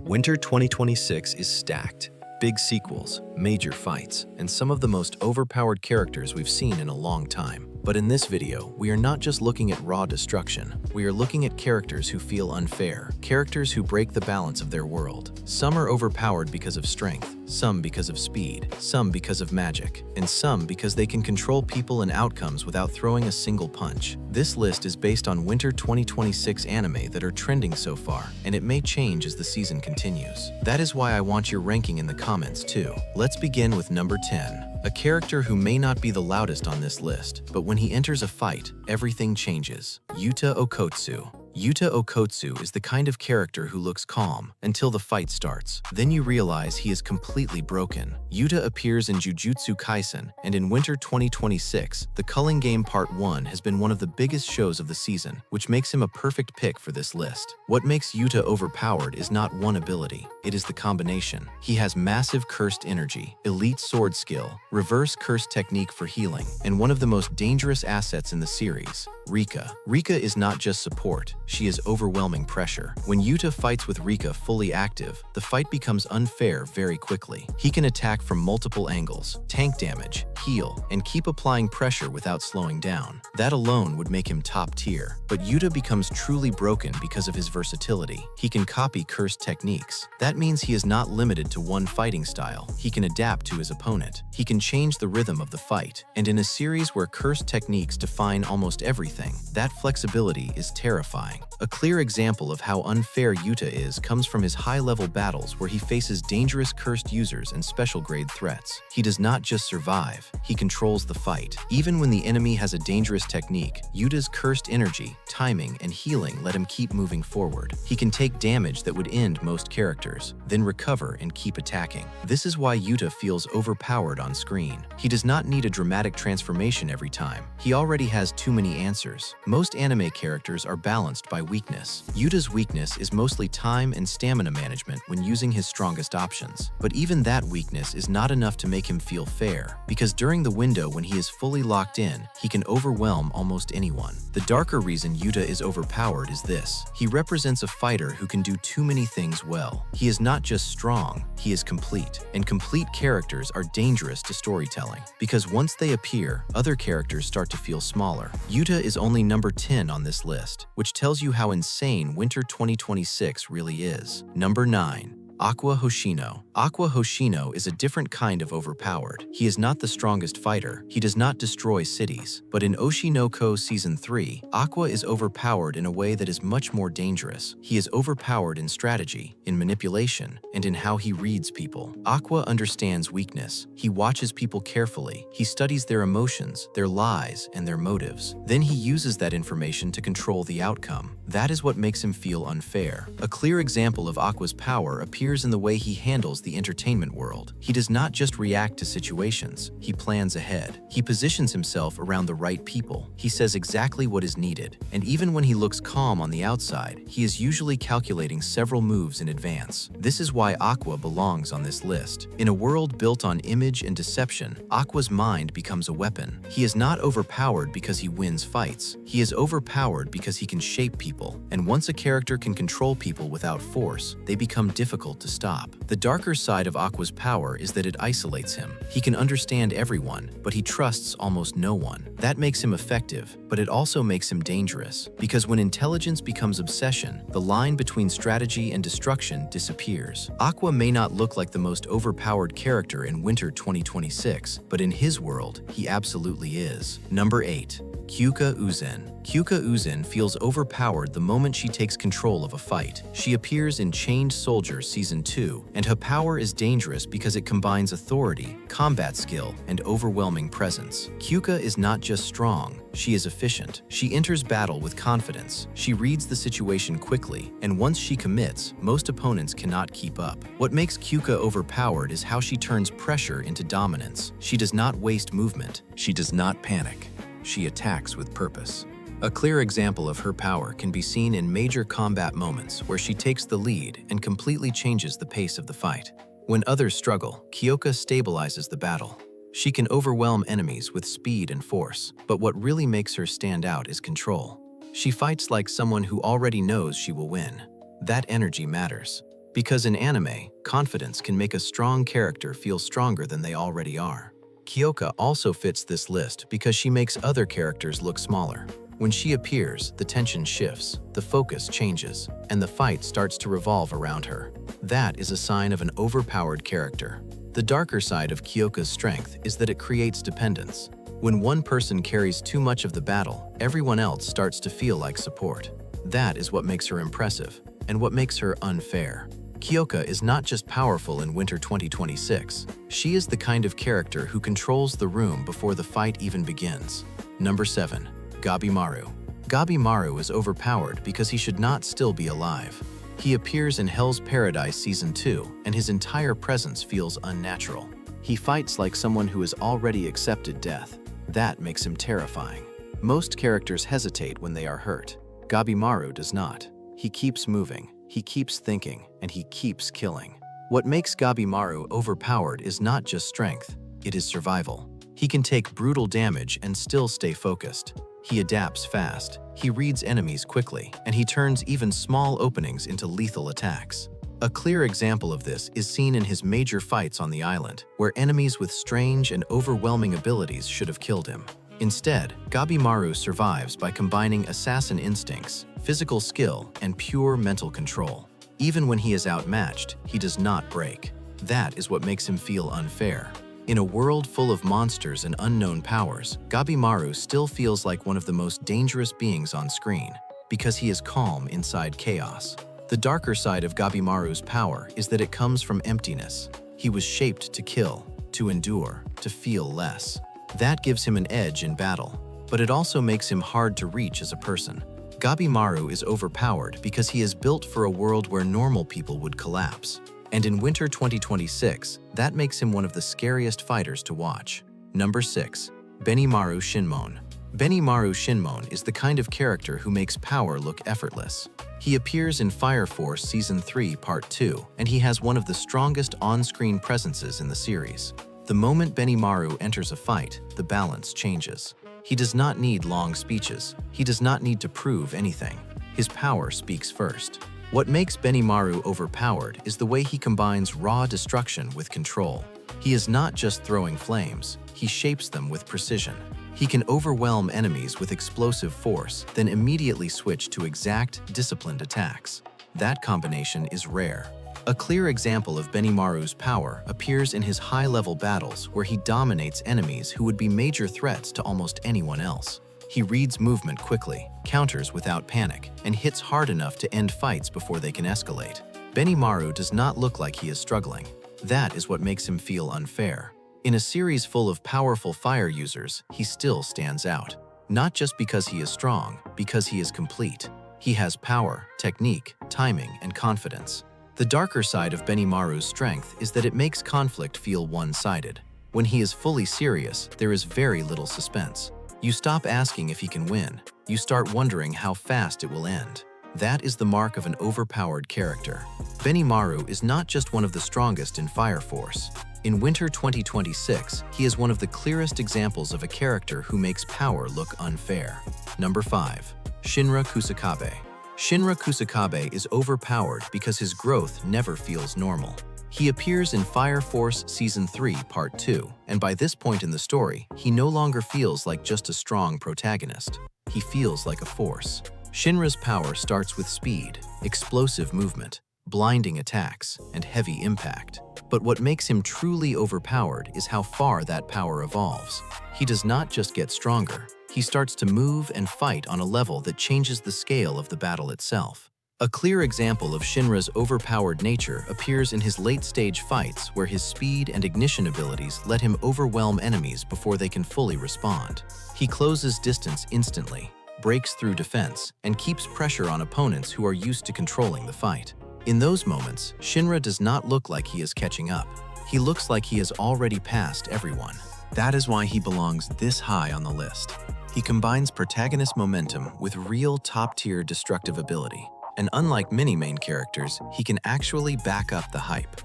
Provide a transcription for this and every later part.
Winter 2026 is stacked. Big sequels, major fights, and some of the most overpowered characters we've seen in a long time. But in this video, we are not just looking at raw destruction. We are looking at characters who feel unfair, characters who break the balance of their world. Some are overpowered because of strength, some because of speed, some because of magic, and some because they can control people and outcomes without throwing a single punch. This list is based on Winter 2026 anime that are trending so far, and it may change as the season continues. That is why I want your ranking in the comments too. Let's begin with number 10. A character who may not be the loudest on this list, but when he enters a fight, everything changes. Yuta Okkotsu. Yuta Okkotsu is the kind of character who looks calm until the fight starts. Then you realize he is completely broken. Yuta appears in Jujutsu Kaisen, and in Winter 2026, the Culling Game Part 1 has been one of the biggest shows of the season, which makes him a perfect pick for this list. What makes Yuta overpowered is not one ability, it is the combination. He has massive cursed energy, elite sword skill, reverse curse technique for healing, and one of the most dangerous assets in the series, Rika. Rika is not just support, she is overwhelming pressure. When Yuta fights with Rika fully active, the fight becomes unfair very quickly. He can attack from multiple angles, tank damage, heal, and keep applying pressure without slowing down. That alone would make him top tier. But Yuta becomes truly broken because of his versatility. He can copy cursed techniques. That means he is not limited to one fighting style. He can adapt to his opponent. He can change the rhythm of the fight. And in a series where cursed techniques define almost everything, that flexibility is terrifying. A clear example of how unfair Yuta is comes from his high-level battles where he faces dangerous cursed users and special-grade threats. He does not just survive, he controls the fight. Even when the enemy has a dangerous technique, Yuta's cursed energy, timing, and healing let him keep moving forward. He can take damage that would end most characters, then recover and keep attacking. This is why Yuta feels overpowered on screen. He does not need a dramatic transformation every time. He already has too many answers. Most anime characters are balanced by weakness. Yuta's weakness is mostly time and stamina management when using his strongest options. But even that weakness is not enough to make him feel fair, because during the window when he is fully locked in, he can overwhelm almost anyone. The darker reason Yuta is overpowered is this. He represents a fighter who can do too many things well. He is not just strong, he is complete. And complete characters are dangerous to storytelling, because once they appear, other characters start to feel smaller. Yuta is only number 10 on this list, which tells you how insane Winter 2026 really is. Number 9. Aqua Hoshino. Aqua Hoshino is a different kind of overpowered. He is not the strongest fighter. He does not destroy cities. But in Oshi no Ko Season 3, Aqua is overpowered in a way that is much more dangerous. He is overpowered in strategy, in manipulation, and in how he reads people. Aqua understands weakness. He watches people carefully. He studies their emotions, their lies, and their motives. Then he uses that information to control the outcome. That is what makes him feel unfair. A clear example of Aqua's power appears in the way he handles the entertainment world. He does not just react to situations, he plans ahead. He positions himself around the right people. He says exactly what is needed. And even when he looks calm on the outside, he is usually calculating several moves in advance. This is why Aqua belongs on this list. In a world built on image and deception, Aqua's mind becomes a weapon. He is not overpowered because he wins fights. He is overpowered because he can shape people. And once a character can control people without force, they become difficult to stop. The darker side of Aqua's power is that it isolates him. He can understand everyone, but he trusts almost no one. That makes him effective, but it also makes him dangerous. Because when intelligence becomes obsession, the line between strategy and destruction disappears. Aqua may not look like the most overpowered character in Winter 2026, but in his world, he absolutely is. Number 8. Kyouka Uzen. Kyouka Uzen feels overpowered the moment she takes control of a fight. She appears in Chained Soldier Season 2, and her power is dangerous because it combines authority, combat skill, and overwhelming presence. Kyouka is not just strong, she is efficient. She enters battle with confidence. She reads the situation quickly, and once she commits, most opponents cannot keep up. What makes Kyouka overpowered is how she turns pressure into dominance. She does not waste movement. She does not panic. She attacks with purpose. A clear example of her power can be seen in major combat moments where she takes the lead and completely changes the pace of the fight. When others struggle, Kyouka stabilizes the battle. She can overwhelm enemies with speed and force, but what really makes her stand out is control. She fights like someone who already knows she will win. That energy matters. Because in anime, confidence can make a strong character feel stronger than they already are. Kyouka also fits this list because she makes other characters look smaller. When she appears, the tension shifts, the focus changes, and the fight starts to revolve around her. That is a sign of an overpowered character. The darker side of Kyouka's strength is that it creates dependence. When one person carries too much of the battle, everyone else starts to feel like support. That is what makes her impressive, and what makes her unfair. Kyouka is not just powerful in Winter 2026. She is the kind of character who controls the room before the fight even begins. Number 7. Gabimaru. Gabimaru is overpowered because he should not still be alive. He appears in Hell's Paradise Season 2, and his entire presence feels unnatural. He fights like someone who has already accepted death. That makes him terrifying. Most characters hesitate when they are hurt. Gabimaru does not. He keeps moving, he keeps thinking, and he keeps killing. What makes Gabimaru overpowered is not just strength, it is survival. He can take brutal damage and still stay focused. He adapts fast, he reads enemies quickly, and he turns even small openings into lethal attacks. A clear example of this is seen in his major fights on the island, where enemies with strange and overwhelming abilities should have killed him. Instead, Gabimaru survives by combining assassin instincts, physical skill, and pure mental control. Even when he is outmatched, he does not break. That is what makes him feel unfair. In a world full of monsters and unknown powers, Gabimaru still feels like one of the most dangerous beings on screen, because he is calm inside chaos. The darker side of Gabimaru's power is that it comes from emptiness. He was shaped to kill, to endure, to feel less. That gives him an edge in battle, but it also makes him hard to reach as a person. Gabimaru is overpowered because he is built for a world where normal people would collapse. And in Winter 2026, that makes him one of the scariest fighters to watch. Number 6. Benimaru Shinmon. Benimaru Shinmon is the kind of character who makes power look effortless. He appears in Fire Force Season 3 Part 2, and he has one of the strongest on-screen presences in the series. The moment Benimaru enters a fight, the balance changes. He does not need long speeches. He does not need to prove anything. His power speaks first. What makes Benimaru overpowered is the way he combines raw destruction with control. He is not just throwing flames, he shapes them with precision. He can overwhelm enemies with explosive force, then immediately switch to exact, disciplined attacks. That combination is rare. A clear example of Benimaru's power appears in his high-level battles where he dominates enemies who would be major threats to almost anyone else. He reads movement quickly, counters without panic, and hits hard enough to end fights before they can escalate. Benimaru does not look like he is struggling. That is what makes him feel unfair. In a series full of powerful fire users, he still stands out. Not just because he is strong, because he is complete. He has power, technique, timing, and confidence. The darker side of Benimaru's strength is that it makes conflict feel one-sided. When he is fully serious, there is very little suspense. You stop asking if he can win. You start wondering how fast it will end. That is the mark of an overpowered character. Benimaru is not just one of the strongest in Fire Force. In Winter 2026, he is one of the clearest examples of a character who makes power look unfair. Number 5. Shinra Kusakabe. Shinra Kusakabe is overpowered because his growth never feels normal. He appears in Fire Force Season 3 Part 2, and by this point in the story, he no longer feels like just a strong protagonist. He feels like a force. Shinra's power starts with speed, explosive movement, blinding attacks, and heavy impact. But what makes him truly overpowered is how far that power evolves. He does not just get stronger. He starts to move and fight on a level that changes the scale of the battle itself. A clear example of Shinra's overpowered nature appears in his late-stage fights where his speed and ignition abilities let him overwhelm enemies before they can fully respond. He closes distance instantly, breaks through defense, and keeps pressure on opponents who are used to controlling the fight. In those moments, Shinra does not look like he is catching up. He looks like he has already passed everyone. That is why he belongs this high on the list. He combines protagonist momentum with real top-tier destructive ability. And unlike many main characters, he can actually back up the hype.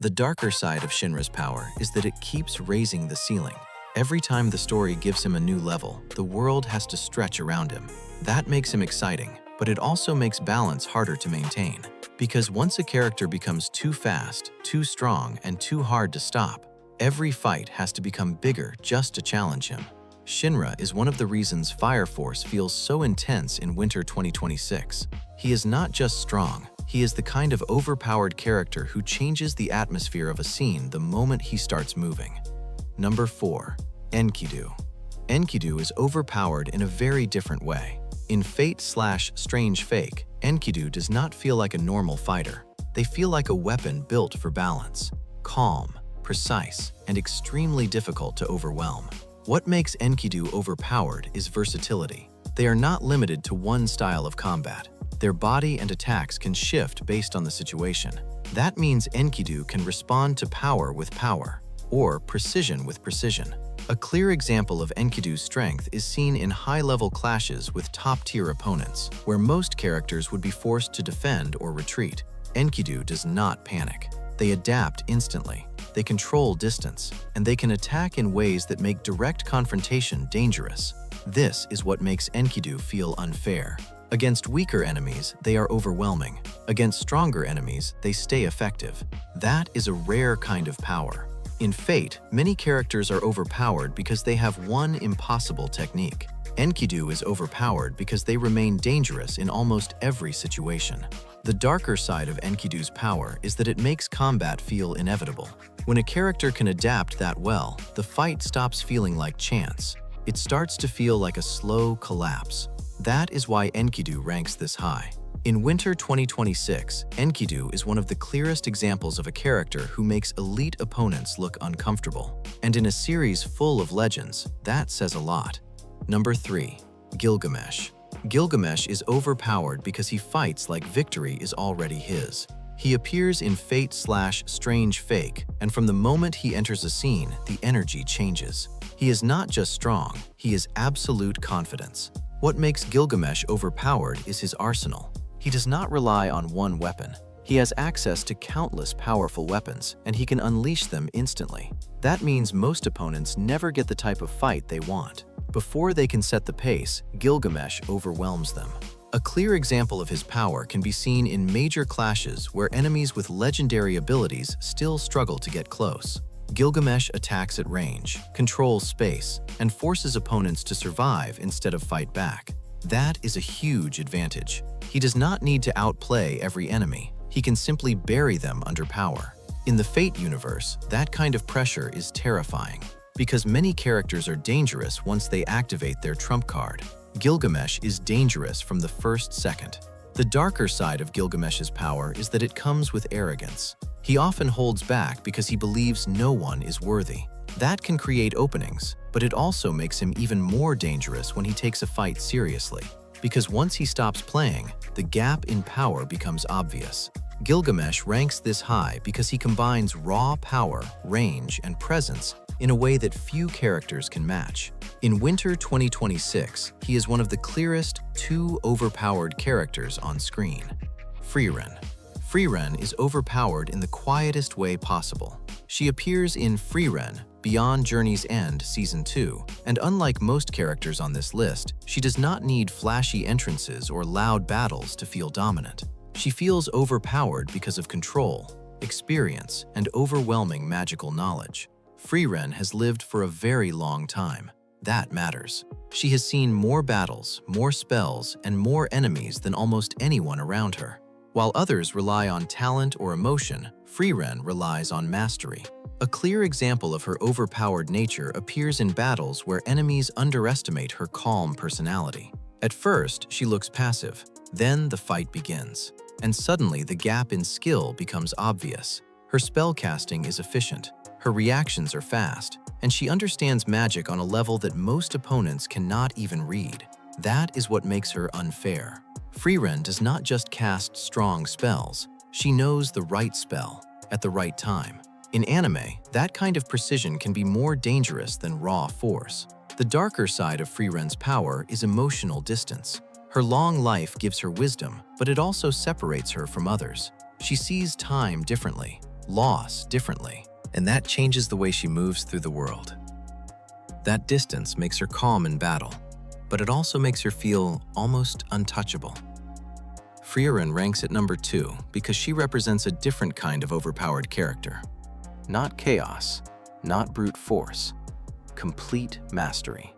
The darker side of Shinra's power is that it keeps raising the ceiling. Every time the story gives him a new level, the world has to stretch around him. That makes him exciting, but it also makes balance harder to maintain. Because once a character becomes too fast, too strong, and too hard to stop, every fight has to become bigger just to challenge him. Shinra is one of the reasons Fire Force feels so intense in Winter 2026. He is not just strong, he is the kind of overpowered character who changes the atmosphere of a scene the moment he starts moving. Number 4. Enkidu. Enkidu is overpowered in a very different way. In Fate/Strange Fake, Enkidu does not feel like a normal fighter. They feel like a weapon built for balance, calm, precise, and extremely difficult to overwhelm. What makes Enkidu overpowered is versatility. They are not limited to one style of combat. Their body and attacks can shift based on the situation. That means Enkidu can respond to power with power, or precision with precision. A clear example of Enkidu's strength is seen in high-level clashes with top-tier opponents, where most characters would be forced to defend or retreat. Enkidu does not panic. They adapt instantly. They control distance, and they can attack in ways that make direct confrontation dangerous. This is what makes Enkidu feel unfair. Against weaker enemies, they are overwhelming. Against stronger enemies, they stay effective. That is a rare kind of power. In Fate, many characters are overpowered because they have one impossible technique. Enkidu is overpowered because they remain dangerous in almost every situation. The darker side of Enkidu's power is that it makes combat feel inevitable. When a character can adapt that well, the fight stops feeling like chance. It starts to feel like a slow collapse. That is why Enkidu ranks this high. In Winter 2026, Enkidu is one of the clearest examples of a character who makes elite opponents look uncomfortable. And in a series full of legends, that says a lot. Number 3. Gilgamesh. Gilgamesh is overpowered because he fights like victory is already his. He appears in Fate/Strange Fake, and from the moment he enters a scene, the energy changes. He is not just strong, he is absolute confidence. What makes Gilgamesh overpowered is his arsenal. He does not rely on one weapon. He has access to countless powerful weapons, and he can unleash them instantly. That means most opponents never get the type of fight they want. Before they can set the pace, Gilgamesh overwhelms them. A clear example of his power can be seen in major clashes where enemies with legendary abilities still struggle to get close. Gilgamesh attacks at range, controls space, and forces opponents to survive instead of fight back. That is a huge advantage. He does not need to outplay every enemy. He can simply bury them under power. In the Fate universe, that kind of pressure is terrifying, because many characters are dangerous once they activate their trump card. Gilgamesh is dangerous from the first second. The darker side of Gilgamesh's power is that it comes with arrogance. He often holds back because he believes no one is worthy. That can create openings, but it also makes him even more dangerous when he takes a fight seriously. Because once he stops playing, the gap in power becomes obvious. Gilgamesh ranks this high because he combines raw power, range, and presence in a way that few characters can match. In Winter 2026, he is one of the clearest two overpowered characters on screen. Frieren. Frieren is overpowered in the quietest way possible. She appears in Frieren, Beyond Journey's End Season 2, and unlike most characters on this list, she does not need flashy entrances or loud battles to feel dominant. She feels overpowered because of control, experience, and overwhelming magical knowledge. Frieren has lived for a very long time. That matters. She has seen more battles, more spells, and more enemies than almost anyone around her. While others rely on talent or emotion, Frieren relies on mastery. A clear example of her overpowered nature appears in battles where enemies underestimate her calm personality. At first, she looks passive. Then the fight begins. And suddenly the gap in skill becomes obvious. Her spellcasting is efficient. Her reactions are fast, and she understands magic on a level that most opponents cannot even read. That is what makes her unfair. Frieren does not just cast strong spells, she knows the right spell at the right time. In anime, that kind of precision can be more dangerous than raw force. The darker side of Frieren's power is emotional distance. Her long life gives her wisdom, but it also separates her from others. She sees time differently, loss differently, and that changes the way she moves through the world. That distance makes her calm in battle, but it also makes her feel almost untouchable. Frieren ranks at number 2 because she represents a different kind of overpowered character. Not chaos, not brute force, complete mastery.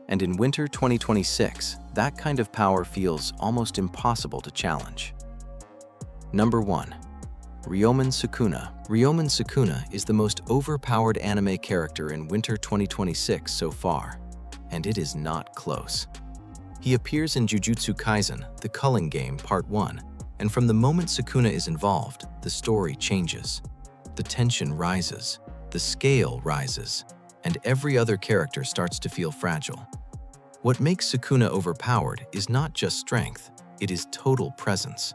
And in winter 2026, that kind of power feels almost impossible to challenge. Number 1. Ryomen Sukuna. Ryomen Sukuna is the most overpowered anime character in winter 2026 so far, and it is not close. He appears in Jujutsu Kaisen, the Culling Game Part 1, and from the moment Sukuna is involved, the story changes. The tension rises, the scale rises, and every other character starts to feel fragile. What makes Sukuna overpowered is not just strength, it is total presence.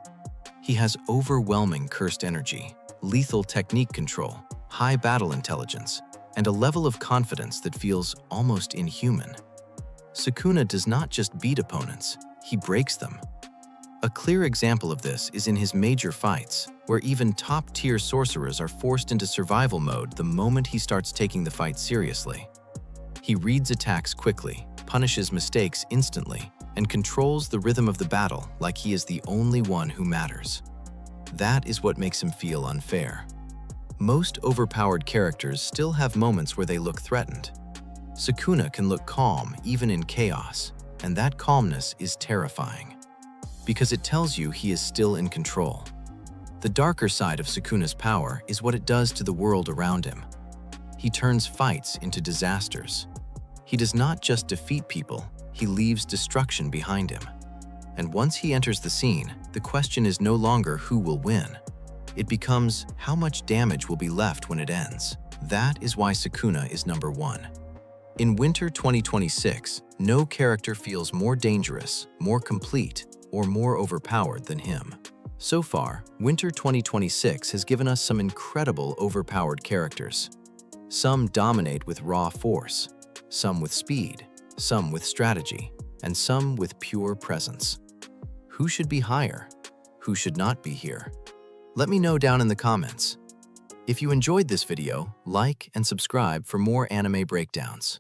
He has overwhelming cursed energy, lethal technique control, high battle intelligence, and a level of confidence that feels almost inhuman. Sukuna does not just beat opponents, he breaks them. A clear example of this is in his major fights, where even top-tier sorcerers are forced into survival mode the moment he starts taking the fight seriously. He reads attacks quickly, punishes mistakes instantly, and controls the rhythm of the battle like he is the only one who matters. That is what makes him feel unfair. Most overpowered characters still have moments where they look threatened. Sukuna can look calm even in chaos, and that calmness is terrifying, because it tells you he is still in control. The darker side of Sukuna's power is what it does to the world around him. He turns fights into disasters. He does not just defeat people, he leaves destruction behind him. And once he enters the scene, the question is no longer who will win. It becomes how much damage will be left when it ends. That is why Sukuna is number 1. In winter 2026, no character feels more dangerous, more complete, or more overpowered than him. So far, winter 2026 has given us some incredible overpowered characters. Some dominate with raw force, some with speed, some with strategy, and some with pure presence. Who should be higher? Who should not be here? Let me know down in the comments. If you enjoyed this video, like and subscribe for more anime breakdowns.